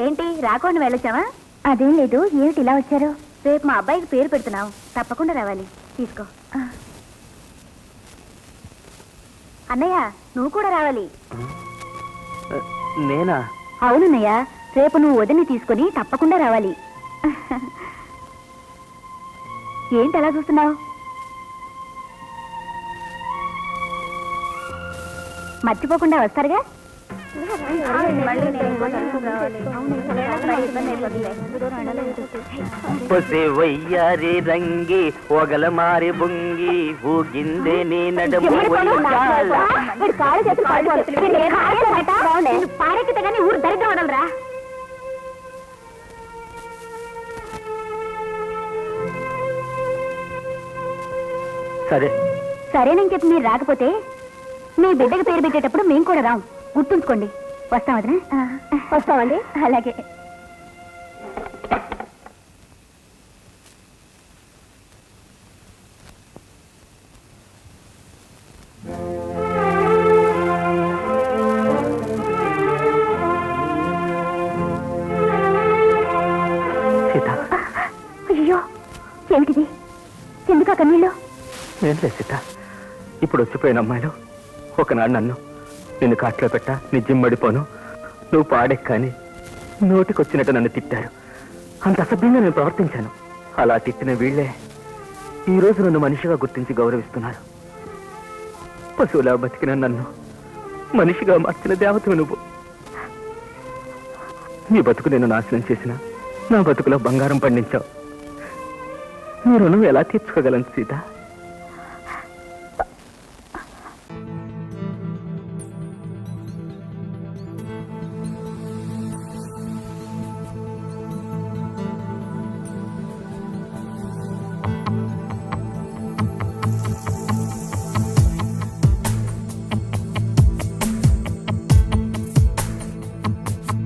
ఏంటి రాకుండా వెళ్ళొచ్చావా? అదేం లేదు. ఏమిటి ఇలా వచ్చారు? రేపు మా అబ్బాయికి పేరు పెడుతున్నావు, తప్పకుండా రావాలి. తీసుకో. అన్నయ్య నువ్వు కూడా రావాలి. నేనా? అవునన్నయ్య, రేపు నువ్వు వదిని తీసుకొని తప్పకుండా రావాలి. ఏంటి అలా చూస్తున్నావు? మర్చిపోకుండా వస్తారుగా? వయ్యారి రంగి ఒగల మారి బొంగి ఊగిందే నీ నడుము పారెక్కితే కానీ ఊరు దరిద్రం వదలరా. సరే సరేనని చెప్పి మీరు రాకపోతే మీ బిడ్డకి పేరు పెట్టేటప్పుడు మేము కూడా రాం, గుర్తుంచుకోండి. వస్తాం వదినా? వస్తామండి. అలాగే. అయ్యో ఏమిటిది? ఎందుకు ఆ కన్నీళ్ళు? ఏం లేదు సీత, ఇప్పుడు వచ్చిపోయిన అమ్మాయిలు ఒకనాడు నన్ను నిన్ను కాట్లో పెట్టా నీ జిమ్మడిపోను, నువ్వు పాడెక్కని నోటికొచ్చినట్టు నన్ను తిట్టారు. అంత అసభ్యంగా నేను ప్రవర్తించాను. అలా తిట్టిన వీళ్లే ఈరోజు నన్ను మనిషిగా గుర్తించి గౌరవిస్తున్నారు. పశువులా బతికిన నన్ను మనిషిగా మార్చిన దేవతవు నువ్వు. నీ బతుకు నేను నాశనం చేసిన, నా బతుకులో బంగారం పండించావు. నీ రుణం ఎలా తీర్చుకోగలను సీత?